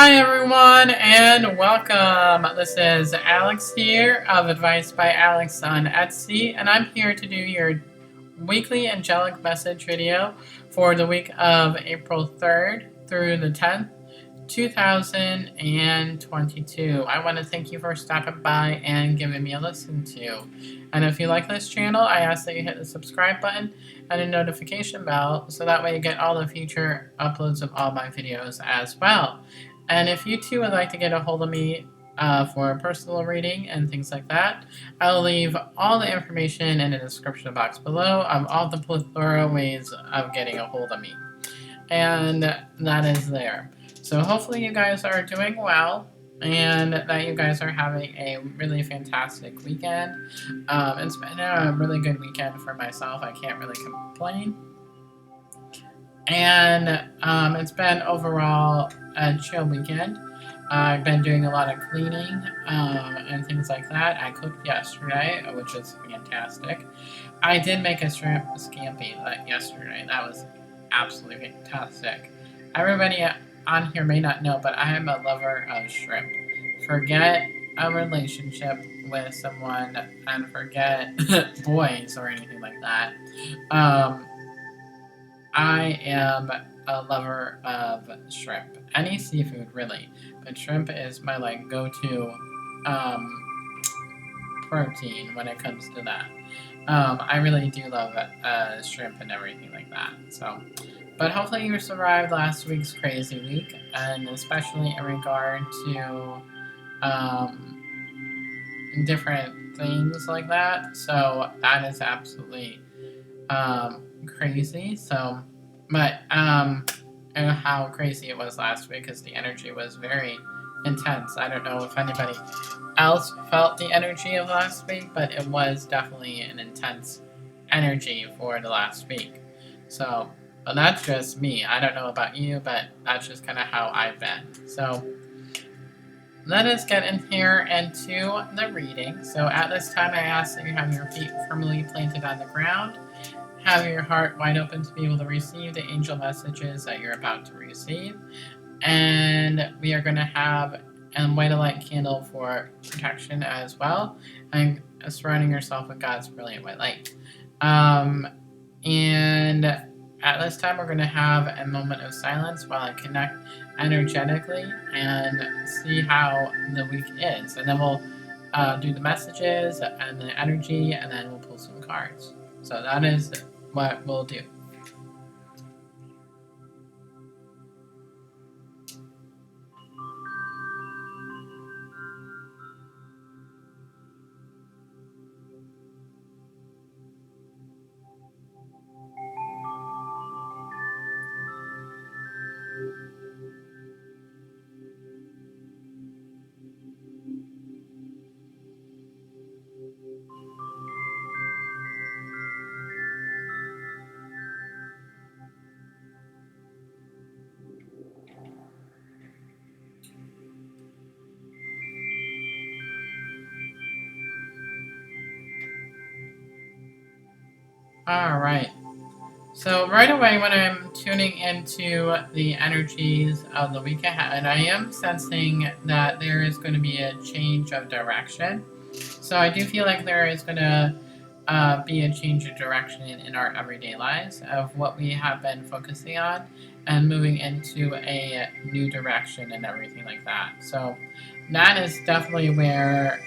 Hi everyone and welcome. This is Alex here of Advice by Alex on Etsy, and I'm here to do your weekly angelic message video for the week of April 3rd through the 10th, 2022. I want to thank you for stopping by and giving me a listen to. And if you like this channel, I ask that you hit the subscribe button and a notification bell so that way you get all the future uploads of all my videos as well. And if you too would like to get a hold of me for a personal reading and things like that, I'll leave all the information in the description box below of all the plethora ways of getting a hold of me. And that is there. So hopefully you guys are doing well and that you guys are having a really fantastic weekend. It's been a really good weekend for myself. I can't really complain. And it's been overall a chill weekend. I've been doing a lot of cleaning and things like that. I cooked yesterday, which is fantastic. I did make a shrimp scampi yesterday. That was absolutely fantastic. Everybody on here may not know, but I am a lover of shrimp. Forget a relationship with someone and forget boys or anything like that. I am a lover of shrimp. Any seafood, really. But shrimp is my, go-to protein when it comes to that. I really do love shrimp and everything like that. So, but hopefully you survived last week's crazy week, and especially in regard to different things like that. So that is absolutely crazy. So, but and how crazy it was last week because the energy was very intense. I don't know if anybody else felt the energy of last week, but it was definitely an intense energy for the last week. So, well, that's just me. I don't know about you, but that's just kind of how I've been. So, let us get in here into the reading. So, at this time, I ask that you have your feet firmly planted on the ground. Have your heart wide open to be able to receive the angel messages that you're about to receive. And we are going to have a white light candle for protection as well, and surrounding yourself with God's brilliant white light. And at this time, we're going to have a moment of silence while I connect energetically and see how the week is. And then we'll do the messages and the energy, and then we'll pull some cards. So that is what we'll do. All right. So right away when I'm tuning into the energies of the week ahead, I am sensing that there is going to be a change of direction. So I do feel like there is going to be a change of direction in our everyday lives of what we have been focusing on and moving into a new direction and everything like that. So that is definitely where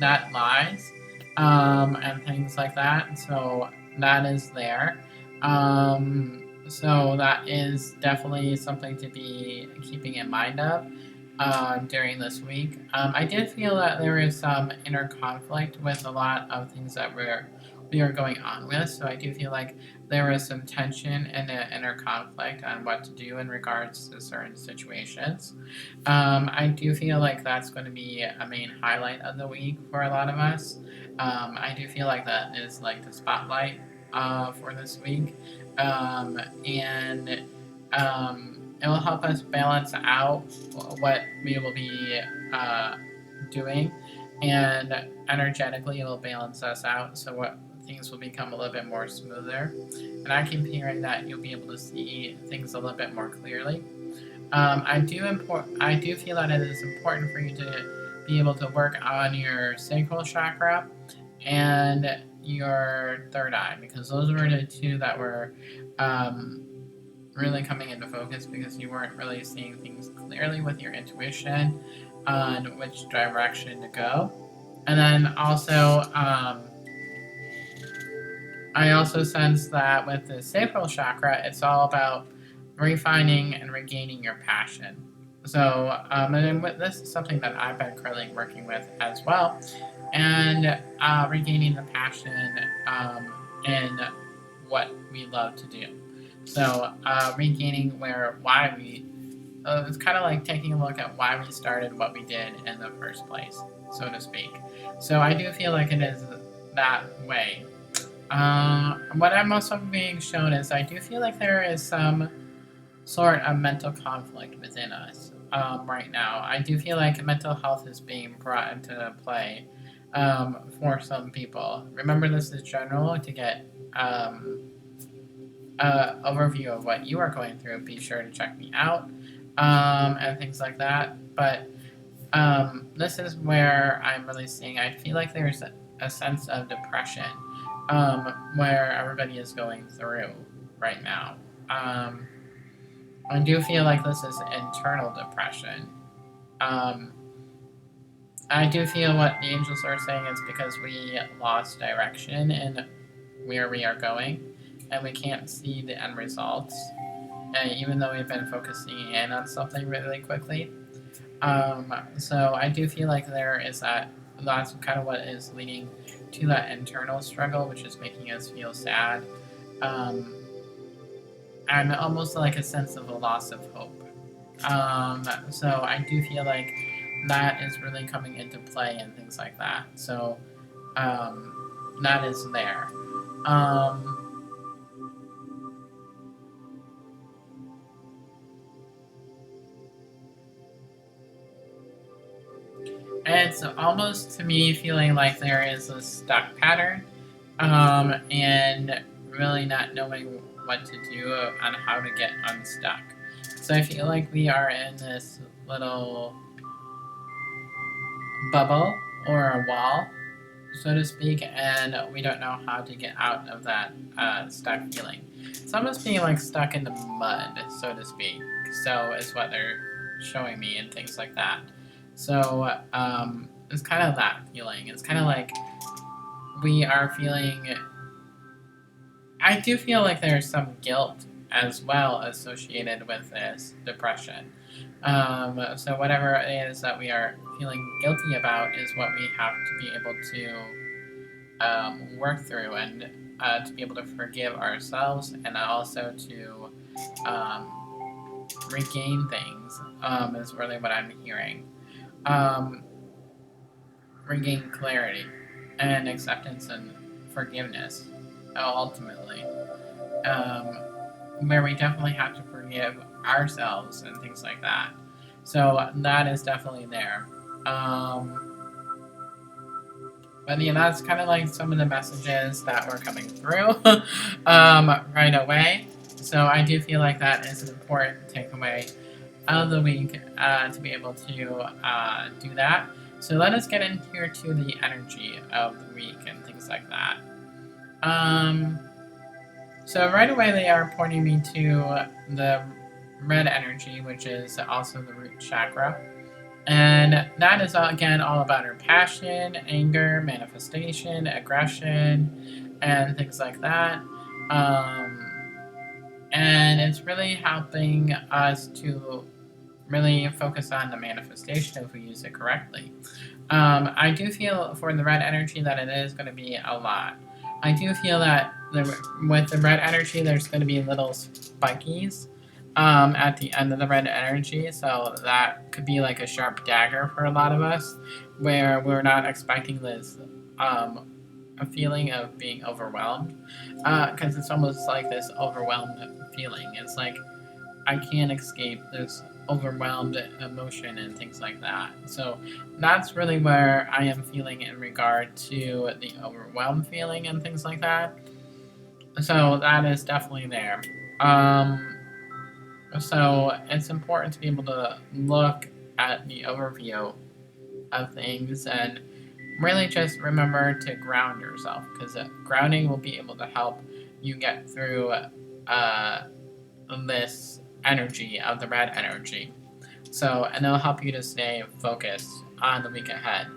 that lies and things like that. So that is there. So that is definitely something to be keeping in mind of during this week. I did feel that there is some inner conflict with a lot of things that we are going on with. So I do feel like there is some tension and an inner conflict on what to do in regards to certain situations. I do feel like that's going to be a main highlight of the week for a lot of us. I do feel like that is like the spotlight for this week. And it will help us balance out what we will be doing, and energetically it will balance us out so what things will become a little bit more smoother. And I keep hearing that you'll be able to see things a little bit more clearly. I do feel that it is important for you to be able to work on your sacral chakra and your third eye, because those were the two that were um, really coming into focus, because you weren't really seeing things clearly with your intuition on which direction to go. And then also, I also sense that with the sacral chakra, it's all about refining and regaining your passion. So, and this is something that I've been currently working with as well, and regaining the passion in what we love to do. So, regaining why we, it's kind of like taking a look at why we started what we did in the first place, so to speak. So, I do feel like it is that way. What I'm also being shown is I do feel like there is some sort of mental conflict within us right now. I do feel like mental health is being brought into play for some people. Remember, this is general. To get an overview of what you are going through, be sure to check me out and things like that. But this is where I'm really seeing, I feel like there's a sense of depression where everybody is going through right now. I do feel like this is internal depression. Um, I do feel what the angels are saying is because we lost direction in where we are going, and we can't see the end results. And even though we've been focusing in on something really quickly, so I do feel like there is that's kind of what is leading to that internal struggle, which is making us feel sad, um, and almost like a sense of a loss of hope. So I do feel like that is really coming into play and things like that. So that is there. Um, and it's almost to me feeling like there is a stuck pattern, and really not knowing what to do on how to get unstuck. So I feel like we are in this little bubble or a wall, so to speak, and we don't know how to get out of that stuck feeling. It's almost being like stuck in the mud, so to speak. So is what they're showing me and things like that. So it's kind of that feeling. It's kind of like we are feeling. I do feel like there's some guilt as well associated with this depression. So whatever it is that we are feeling guilty about is what we have to be able to work through, and to be able to forgive ourselves, and also to regain things is really what I'm hearing. Um, Regain clarity and acceptance and forgiveness, ultimately. Um, where we definitely have to forgive ourselves and things like that. So that is definitely there. But yeah, that's kind of like some of the messages that were coming through right away. So I do feel like that is an important takeaway of the week to be able to do that. So let us get in here to the energy of the week and things like that. So right away they are pointing me to the red energy, which is also the root chakra. And that is again all about our passion, anger, manifestation, aggression, and things like that. And it's really helping us to really focus on the manifestation if we use it correctly. I do feel for the red energy that it is going to be a lot. I do feel that with the red energy, there's going to be little spikies at the end of the red energy, so that could be like a sharp dagger for a lot of us, where we're not expecting this a feeling of being overwhelmed, because it's almost like this overwhelmed feeling. It's like I can't escape this overwhelmed emotion and things like that. So that's really where I am feeling in regard to the overwhelmed feeling and things like that. So that is definitely there. So it's important to be able to look at the overview of things and really just remember to ground yourself, because grounding will be able to help you get through this energy of the red energy. So, and it'll help you to stay focused on the week ahead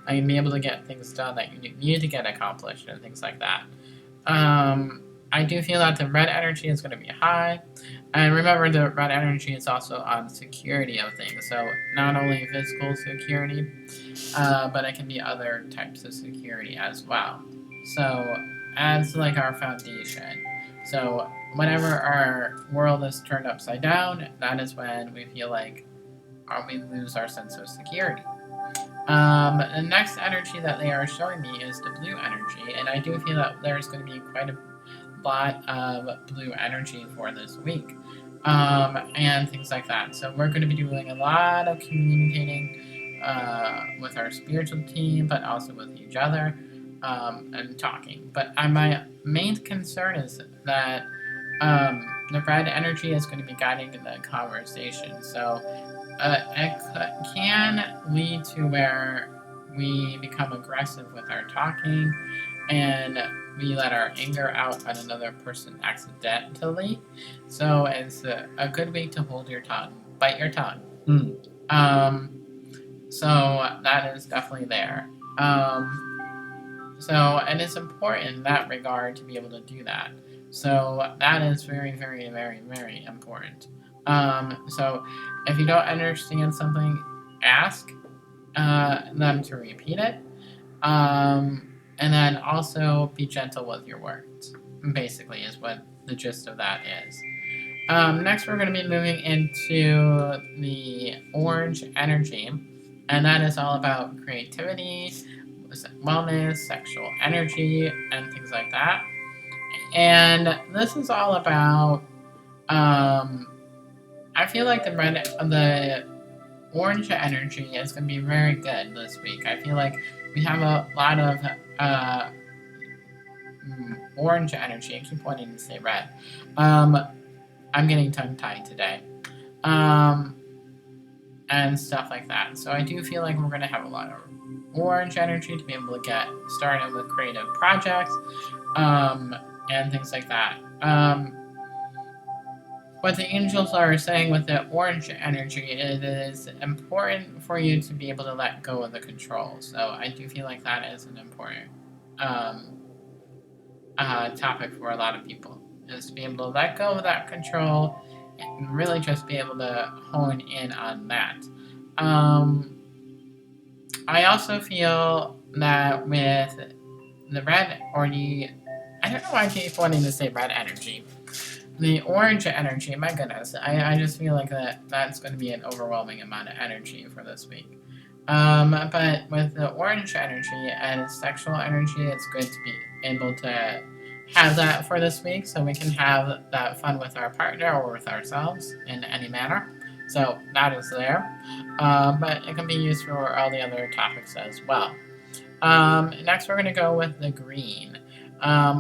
and be able to get things done that you need to get accomplished and things like that. I do feel that the red energy is going to be high. And remember, the red energy is also on security of things. So, not only physical security, but it can be other types of security as well. So, as like our foundation. So, whenever our world is turned upside down, that is when we feel like we lose our sense of security. The next energy that they are showing me is the blue energy, and I do feel that there's going to be quite a lot of blue energy for this week, and things like that. So we're going to be doing a lot of communicating with our spiritual team, but also with each other, and talking. But my main concern is that the red energy is going to be guiding the conversation. So it can lead to where we become aggressive with our talking and we let our anger out on another person accidentally. So it's a good week to hold your tongue, bite your tongue. So that is definitely there. And it's important in that regard to be able to do that. So that is very, very, very, very important. So if you don't understand something, ask them to repeat it. And then also be gentle with your words, basically, is what the gist of that is. Next, we're going to be moving into the orange energy, and that is all about creativity, wellness, sexual energy, and things like that. And this is all about, I feel like the orange energy is going to be very good this week. I feel like we have a lot of orange energy. I keep wanting to say red. I'm getting tongue-tied today. And stuff like that. So I do feel like we're going to have a lot of orange energy to be able to get started with creative projects, and things like that. What the angels are saying with the orange energy, it is important for you to be able to let go of the control. So I do feel like that is an important topic for a lot of people, is to be able to let go of that control and really just be able to hone in on that. I also feel that with the red, or the, I don't know why I keep wanting to say red energy. The orange energy, my goodness, I just feel like that's going to be an overwhelming amount of energy for this week. But with the orange energy and sexual energy, it's good to be able to have that for this week, so we can have that fun with our partner or with ourselves in any manner. So that is there. But it can be used for all the other topics as well. Next, we're going to go with the green.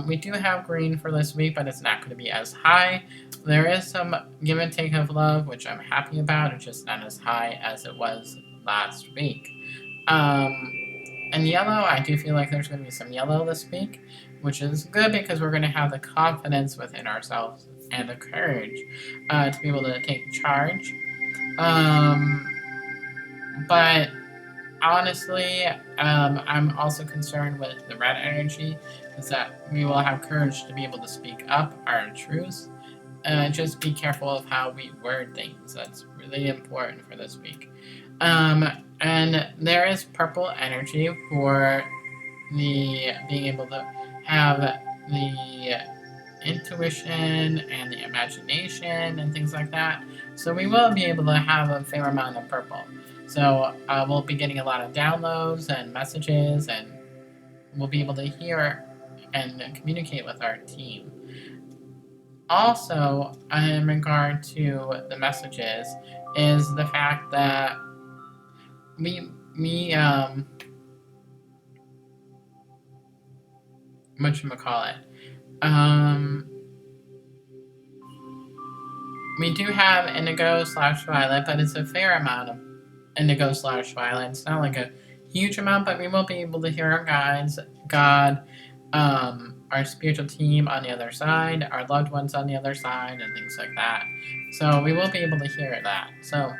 We do have green for this week, but it's not going to be as high. There is some give and take of love, which I'm happy about. It's just not as high as it was last week. And yellow, I do feel like there's going to be some yellow this week, which is good because we're going to have the confidence within ourselves and the courage to be able to take charge. But honestly, I'm also concerned with the red energy, is that we will have courage to be able to speak up our truths. Just be careful of how we word things. That's really important for this week. And there is purple energy for the being able to have the intuition and the imagination and things like that. So we will be able to have a fair amount of purple. So we'll be getting a lot of downloads and messages, and we'll be able to hear and communicate with our team. Also, in regard to the messages, is the fact that we whatchamacallit, we do have indigo/violet, but it's a fair amount of indigo/violet. It's not like a huge amount, but we will be able to hear our guides, God, our spiritual team on the other side, our loved ones on the other side, and things like that. So we will be able to hear that. So,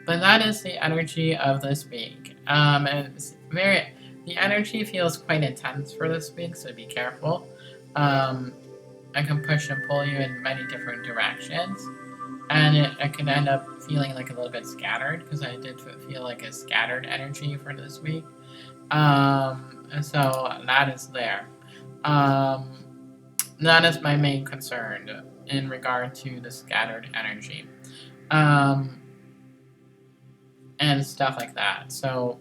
but that is the energy of this week. And it's the energy feels quite intense for this week, so be careful. I can push and pull you in many different directions, and it can end up feeling like a little bit scattered, because I did feel like a scattered energy for this week. And so that is there. That is my main concern in regard to the scattered energy. And stuff like that. So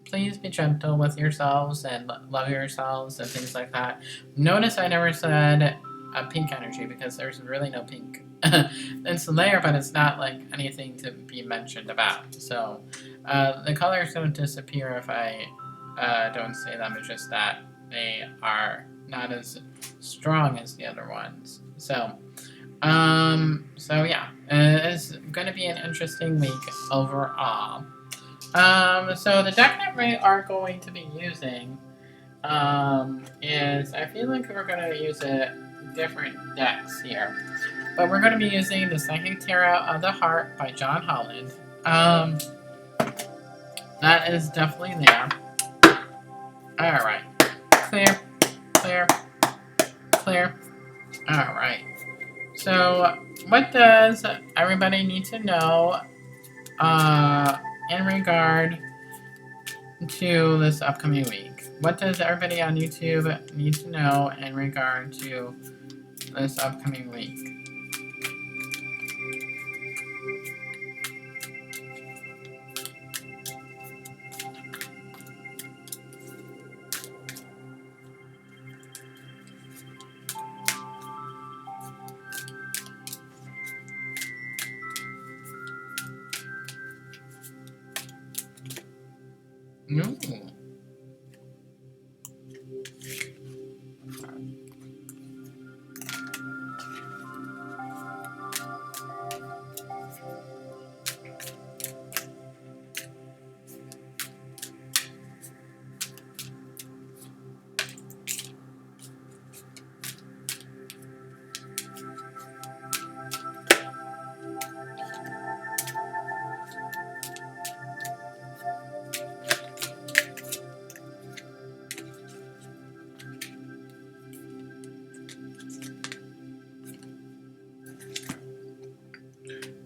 please be gentle with yourselves and love yourselves and things like that. Notice I never said a pink energy, because there's really no pink. It's there, but it's not like anything to be mentioned about. So the colors don't disappear if I don't say them. It's just that they are not as strong as the other ones. So yeah, it's going to be an interesting week overall. So the deck that we are going to be using is, I feel like we're going to use different decks here. But we're going to be using the Psychic Tarot of the Heart by John Holland. That is definitely there. Alright. Clear. Clear. Clear. Alright. So, what does everybody need to know in regard to this upcoming week? What does everybody on YouTube need to know in regard to this upcoming week? No.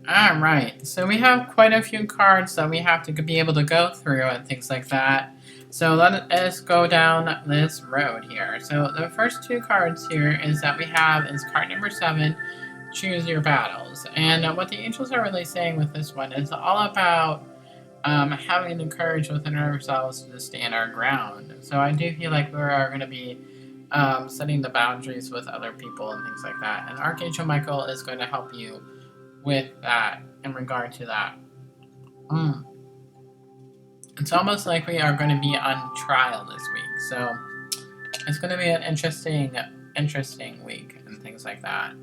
Alright, so we have quite a few cards that we have to be able to go through and things like that. So let us go down this road here. So the first two cards here is that we have is card number 7, Choose Your Battles. And what the angels are really saying with this one is all about having the courage within ourselves to stand our ground. So I do feel like we are going to be setting the boundaries with other people and things like that. And Archangel Michael is going to help you with that in regard to that. It's almost like we are going to be on trial this week, so it's going to be an interesting week and things like that.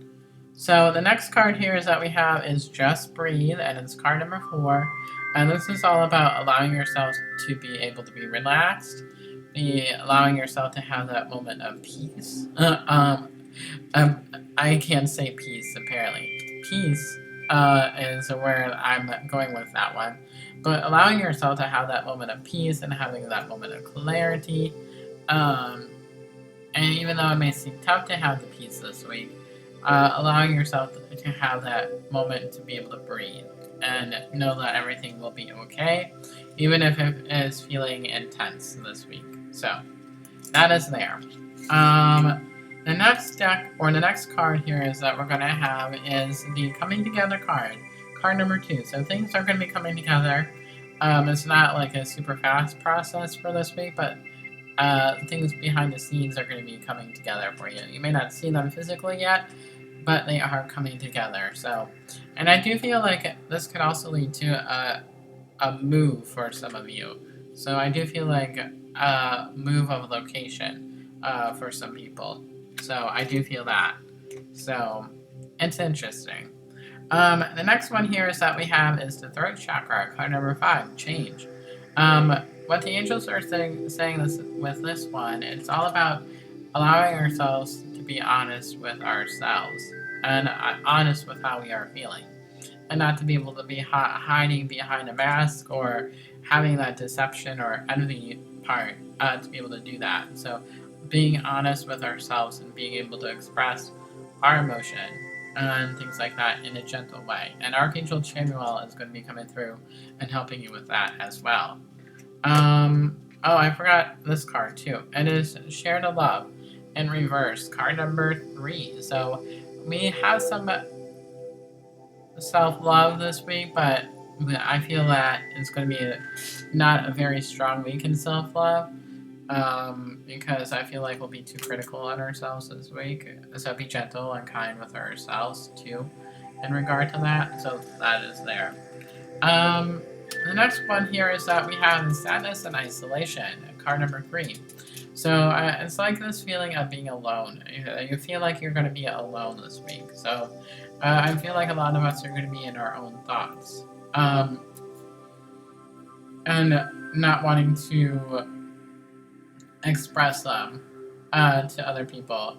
So the next card here is that we have is Just Breathe, and it's card number 4, and this is all about allowing yourself to be able to be relaxed, allowing yourself to have that moment of peace. I can't say peace, apparently. Peace is where I'm going with that one. But allowing yourself to have that moment of peace and having that moment of clarity. And even though it may seem tough to have the peace this week, allowing yourself to have that moment to be able to breathe and know that everything will be okay, even if it is feeling intense this week. So that is there. The next deck, or the next card here is that we're going to have is the Coming Together card. Card number 2. So things are going to be coming together. It's not like a super fast process for this week, but things behind the scenes are going to be coming together for you. You may not see them physically yet, but they are coming together. So, and I do feel like this could also lead to a move for some of you. So I do feel like a move of location for some people. So I do feel that. So it's interesting. The next one here is that we have is the throat chakra, card number 5, change. What the angels are saying this with this one, it's all about allowing ourselves to be honest with ourselves and honest with how we are feeling, and not to be able to be hiding behind a mask or having that deception or envy part to be able to do that. So being honest with ourselves and being able to express our emotion and things like that in a gentle way. And Archangel Chamuel is going to be coming through and helping you with that as well. Oh, I forgot this card too. It is Share the Love in reverse, card number 3. So we have some self-love this week, but I feel that it's going to be not a very strong week in self-love, because I feel like we'll be too critical on ourselves this week. So be gentle and kind with ourselves too in regard to that. So that is there. The next one here is that we have sadness and isolation, card number 3. So it's like this feeling of being alone. You feel like you're going to be alone this week. So I feel like a lot of us are going to be in our own thoughts. And not wanting to express them to other people.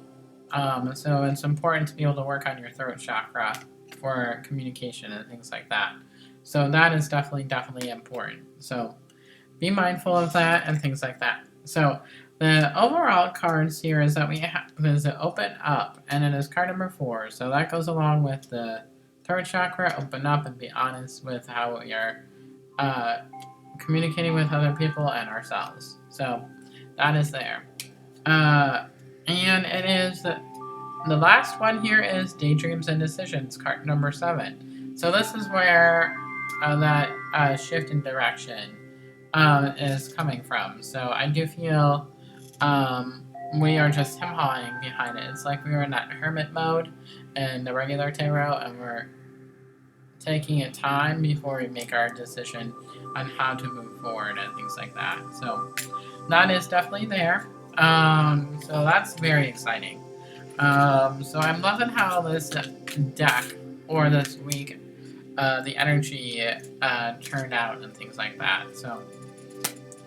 So it's important to be able to work on your throat chakra for communication and things like that. So that is definitely important. So be mindful of that and things like that. So the overall cards here is that we have is open up, and it is card number 4. So that goes along with the third chakra, open up and be honest with how we are communicating with other people and ourselves. So that is there. And it is the last one here is daydreams and decisions, card number 7. So this is where that shift in direction is coming from. So I do feel we are just him-hawing behind it. It's like we were in that hermit mode in the regular tarot, and we're taking a time before we make our decision on how to move forward and things like that. So that is definitely there. So that's very exciting. So I'm loving how this deck, or this week, the energy turned out and things like that. So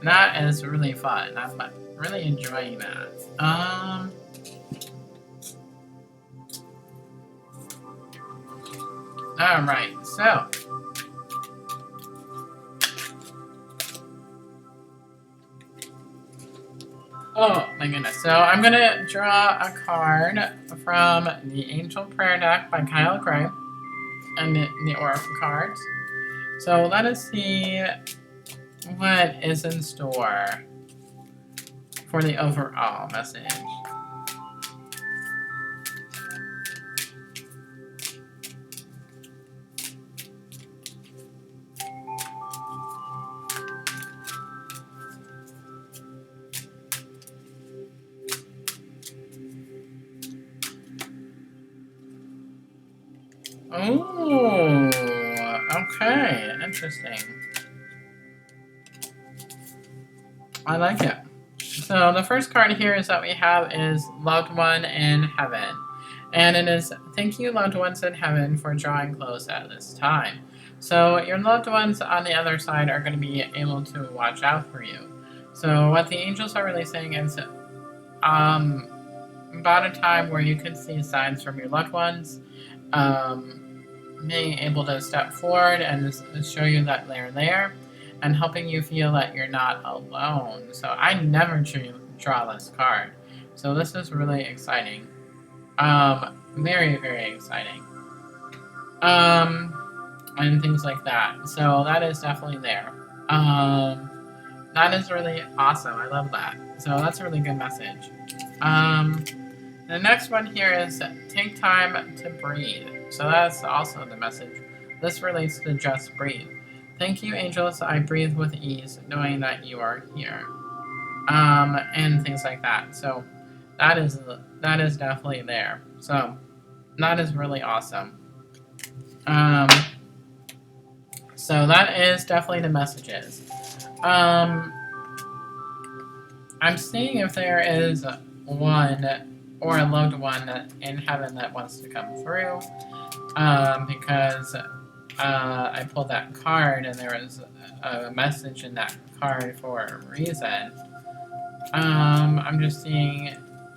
that is really fun. I'm really enjoying that. Alright, so oh my goodness. So I'm gonna draw a card from the Angel Prayer deck by Kyle Gray and the Oracle cards. So let us see what is in store for the overall message. Oh, okay, interesting. I like it. So the first card here is that we have is Loved One in Heaven. And it is, thank you, loved ones in heaven, for drawing close at this time. So your loved ones on the other side are going to be able to watch out for you. So what the angels are really saying is about a time where you could see signs from your loved ones, being able to step forward and show you that they're there, and helping you feel that you're not alone. So I never draw this card. So this is really exciting. Very, very exciting. And things like that. So that is definitely there. That is really awesome. I love that. So that's a really good message. The next one here is take time to breathe. So that's also the message. This relates to just breathe. Thank you, angels. I breathe with ease, knowing that you are here. And things like that. So that is definitely there. So that is really awesome. So that is definitely the messages. I'm seeing if there is one or a loved one in heaven that wants to come through. because I pulled that card and there was a message in that card for a reason. I'm just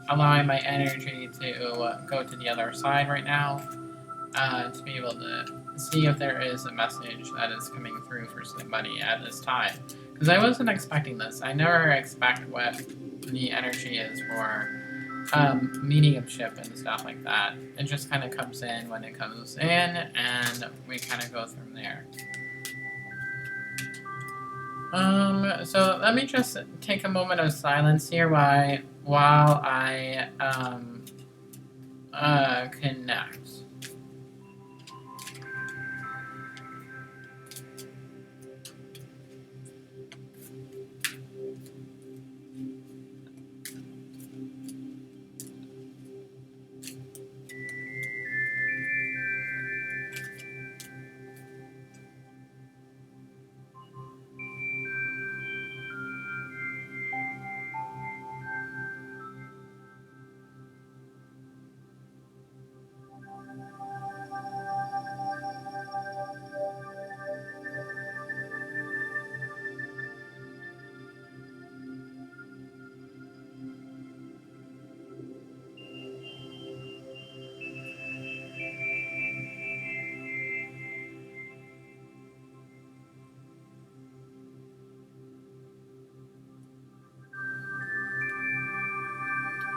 allowing my energy to go to the other side right now, to be able to see if there is a message that is coming through for somebody at this time. Because I wasn't expecting this. I never expect what the energy is for mediumship and stuff like that. It just kind of comes in when it comes in, and we kind of go from there. So let me just take a moment of silence here while I connect.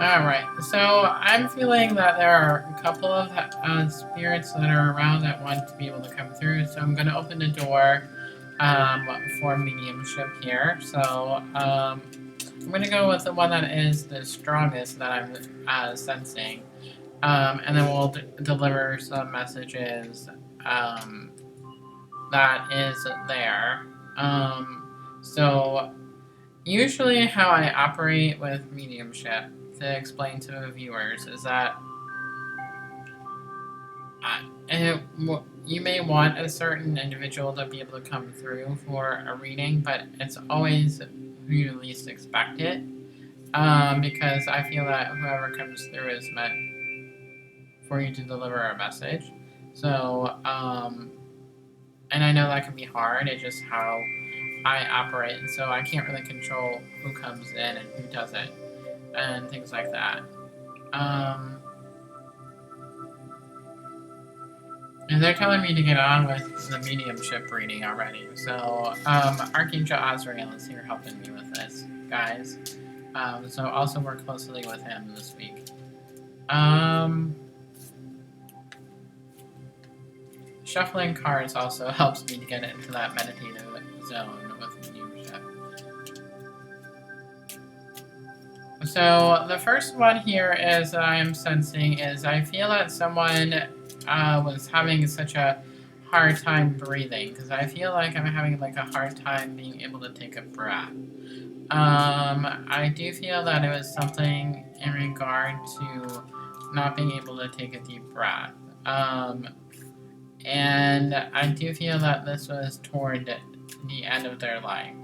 Alright, so I'm feeling that there are a couple of spirits that are around that want to be able to come through, so I'm going to open the door for mediumship here. So I'm going to go with the one that is the strongest that I'm sensing, and then we'll deliver some messages that is there. So usually how I operate with mediumship, to explain to the viewers, is that you may want a certain individual to be able to come through for a reading, but it's always who you least expect it, because I feel that whoever comes through is meant for you to deliver a message. So, and I know that can be hard, it's just how I operate, and so I can't really control who comes in and who doesn't, and things like that. And they're telling me to get on with the mediumship reading already, so Archangel Azrael is here helping me with this, guys. So also work closely with him this week. Shuffling cards also helps me to get into that meditative zone with mediumship. So the first one here is that I am sensing is I feel that someone was having such a hard time breathing, because I feel like I'm having like a hard time being able to take a breath. I do feel that it was something in regard to not being able to take a deep breath. And I do feel that this was toward the end of their life.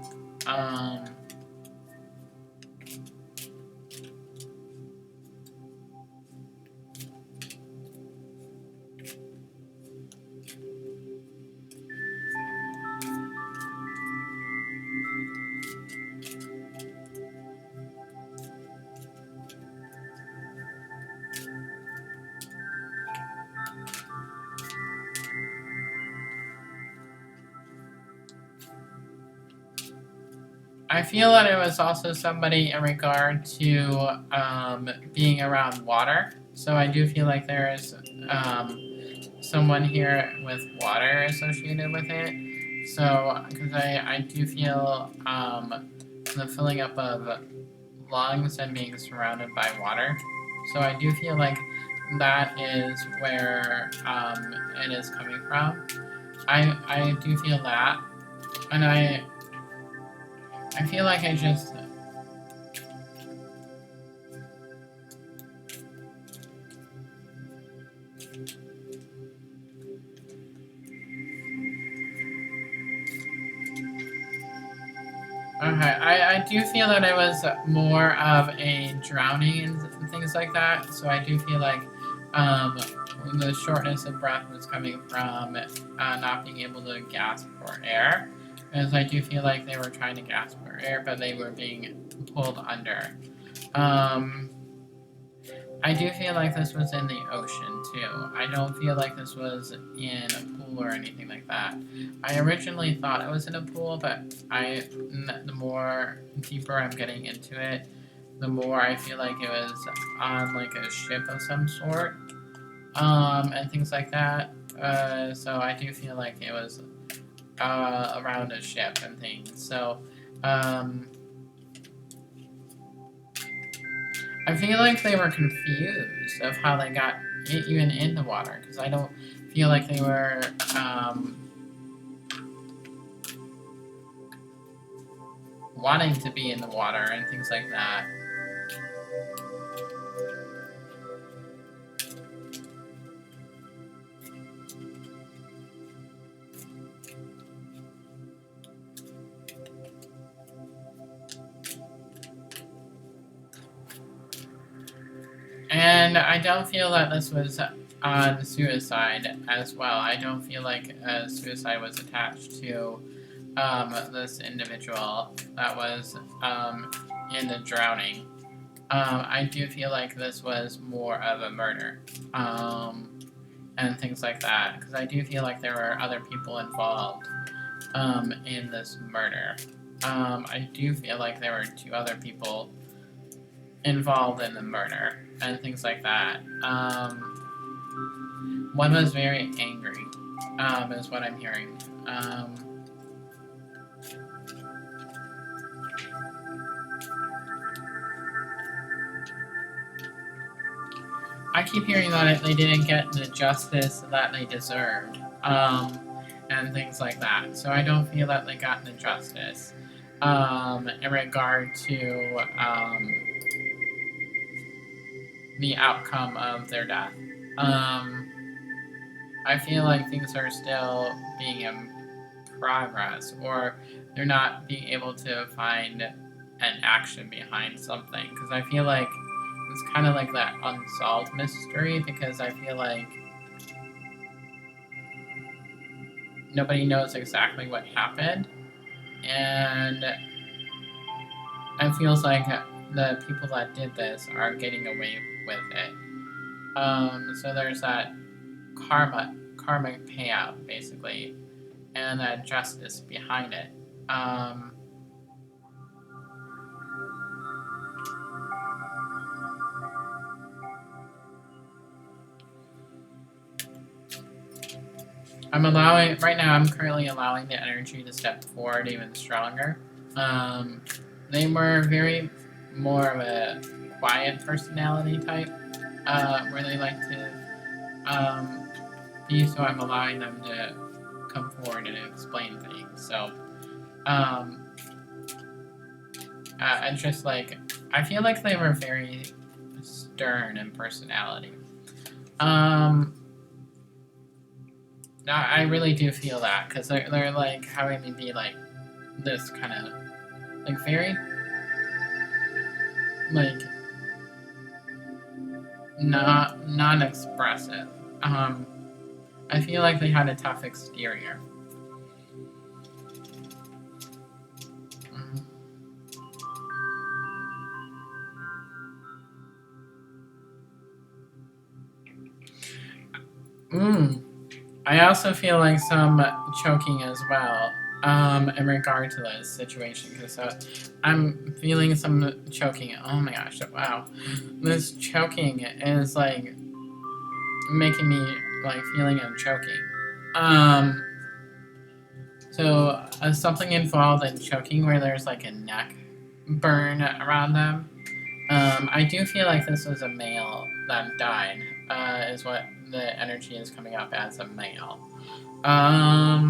I feel that it was also somebody in regard to being around water. So I do feel like there is someone here with water associated with it. So, because I do feel the filling up of lungs and being surrounded by water. So I do feel like that is where it is coming from. I do feel that. And I feel like I just... Okay, I do feel that it was more of a drowning and things like that, so I do feel like the shortness of breath was coming from not being able to gasp for air. Because I do feel like they were trying to gasp for air, but they were being pulled under. I do feel like this was in the ocean, too. I don't feel like this was in a pool or anything like that. I originally thought it was in a pool, but the more deeper I'm getting into it, the more I feel like it was on, like, a ship of some sort, and things like that. So I do feel like it was, around a ship and things. So, I feel like they were confused of how they got even in the water, because I don't feel like they were, wanting to be in the water and things like that. And I don't feel that this was on suicide as well. I don't feel like suicide was attached to this individual that was in the drowning. I do feel like this was more of a murder and things like that, because I do feel like there were other people involved in this murder. I do feel like there were 2 other people involved in the murder and things like that. One was very angry, is what I'm hearing. I keep hearing that they didn't get the justice that they deserved, and things like that. So I don't feel that they got the justice in regard to the outcome of their death. I feel like things are still being in progress, or they're not being able to find an action behind something, because I feel like it's kind of like that unsolved mystery, because I feel like nobody knows exactly what happened, and it feels like the people that did this are getting away with it. So there's that karmic payout, basically, and that justice behind it. I'm currently allowing the energy to step forward even stronger. They were very more of a quiet personality type, where they like to be, so I'm allowing them to come forward and explain things. So, and just like, I feel like they were very stern in personality. I really do feel that, because they're like having me be like this kind of, like, very, like, non-expressive. I feel like they had a tough exterior. I also feel like some choking as well, in regard to this situation, because I'm feeling some choking. Oh my gosh, wow. This choking is, like, making me, like, feeling I'm choking. So, something involved in choking where there's, like, a neck burn around them. I do feel like this was a male that died, is what the energy is coming up as, a male. I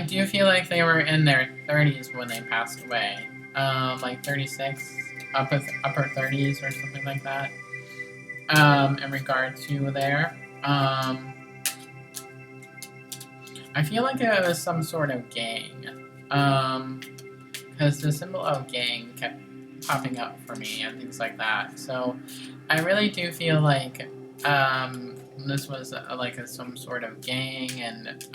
do feel like they were in their 30s when they passed away. Like 36, upper 30s or something like that. in regard to there. I feel like it was some sort of gang. Because the symbol of gang kept popping up for me and things like that. So I really do feel like this was some sort of gang and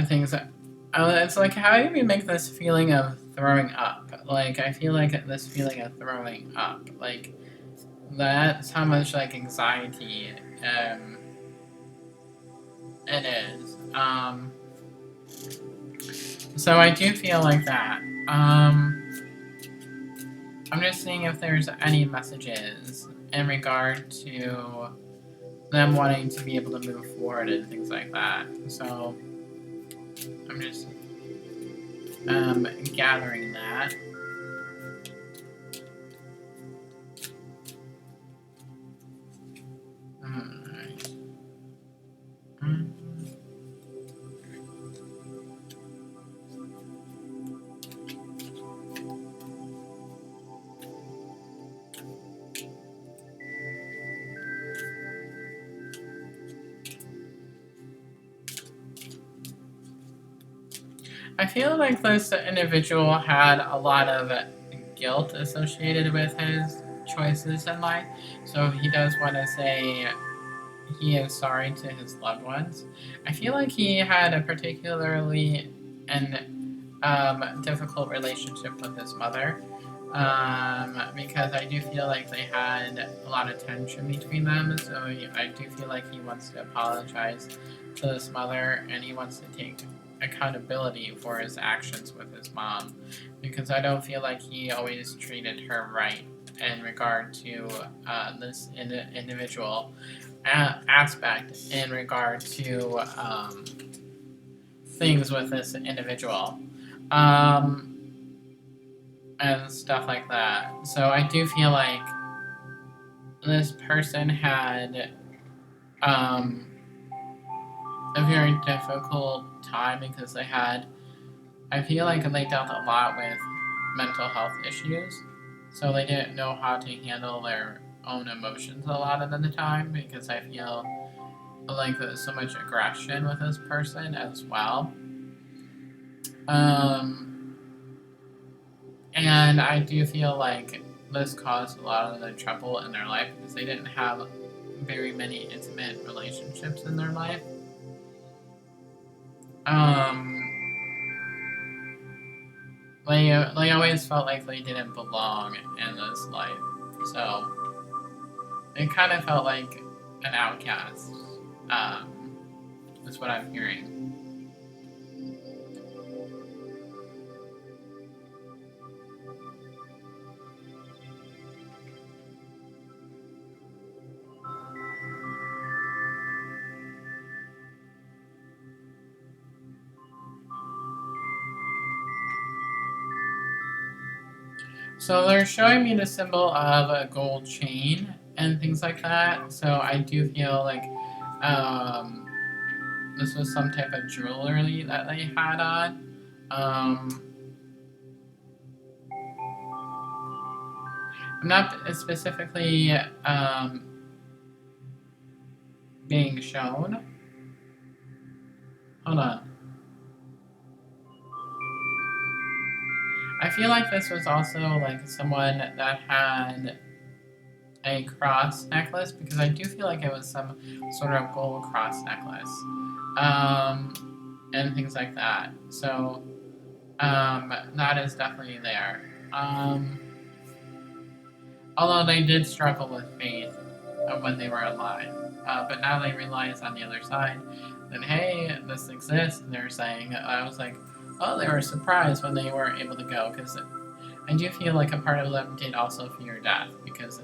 things that. It's like, how do we make this feeling of throwing up? Like, I feel like this feeling of throwing up, like, that's how much, like, anxiety, it is. So I do feel like that. I'm just seeing if there's any messages in regard to them wanting to be able to move forward and things like that. So I'm just gathering that. Alright. I feel like this individual had a lot of guilt associated with his choices in life, so he does want to say he is sorry to his loved ones. I feel like he had a particularly difficult relationship with his mother, because I do feel like they had a lot of tension between them, so I do feel like he wants to apologize to his mother, and he wants to take accountability for his actions with his mom, because I don't feel like he always treated her right in regard to this individual aspect in regard to things with this individual and stuff like that. So I do feel like this person had a very difficult time because I feel like they dealt a lot with mental health issues, so they didn't know how to handle their own emotions a lot of the time, because I feel like there's so much aggression with this person as well. And I do feel like this caused a lot of the trouble in their life because they didn't have very many intimate relationships in their life. They always felt like they didn't belong in this life, so it kind of felt like an outcast. Is what I'm hearing. So they're showing me the symbol of a gold chain and things like that. So I do feel like this was some type of jewelry that they had on. I'm not specifically being shown. Hold on. I feel like this was also like someone that had a cross necklace, because I do feel like it was some sort of gold cross necklace, and things like that. So that is definitely there. Although they did struggle with faith when they were alive, but now they realize on the other side that hey, this exists. And they're saying, I was like, oh, they were surprised when they weren't able to go, because I do feel like a part of them did also fear death, because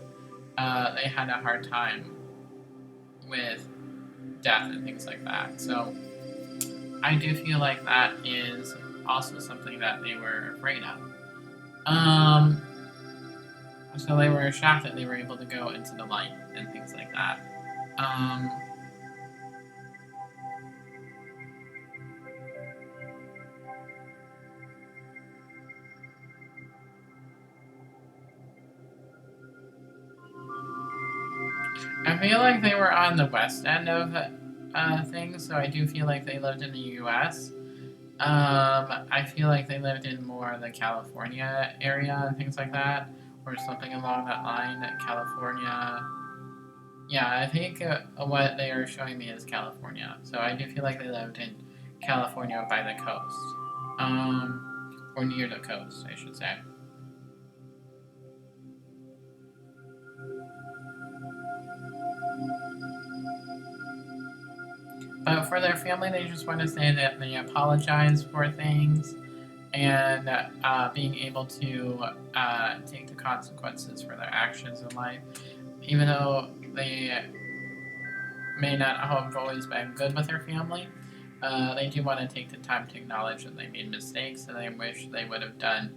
they had a hard time with death and things like that. So I do feel like that is also something that they were afraid of. So they were shocked that they were able to go into the light and things like that. I feel like they were on the west end of things, so I do feel like they lived in the U.S. I feel like they lived in more of the California area and things like that, or something along that line. California. Yeah, I think what they are showing me is California. So I do feel like they lived in California by the coast. Or near the coast, I should say. But for their family, they just want to say that they apologize for things and being able to take the consequences for their actions in life. Even though they may not have always been good with their family, they do want to take the time to acknowledge that they made mistakes and they wish they would have done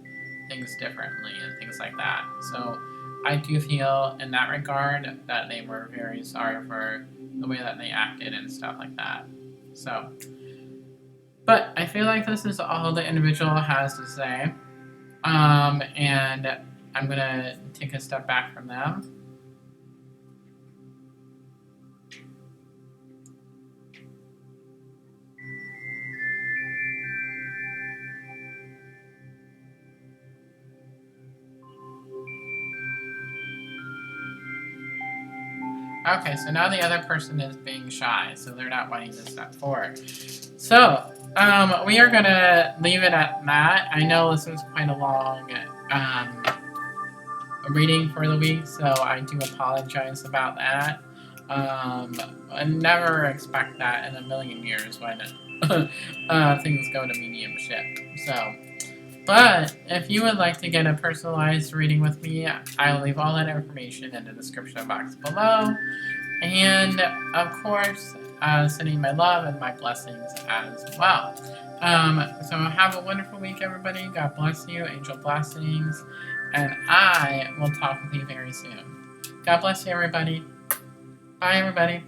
things differently and things like that. So I do feel in that regard that they were very sorry for the way that they acted and stuff like that. So, but I feel like this is all the individual has to say. And I'm going to take a step back from them. Okay, so now the other person is being shy, so they're not wanting to step forward. So, we are gonna leave it at that. I know this was quite a long reading for the week, so I do apologize about that. I never expect that in a million years when things go to mediumship. So, but if you would like to get a personalized reading with me, I'll leave all that information in the description box below. And of course, sending my love and my blessings as well. So have a wonderful week, everybody. God bless you, angel blessings, and I will talk with you very soon. God bless you, everybody. Bye, everybody.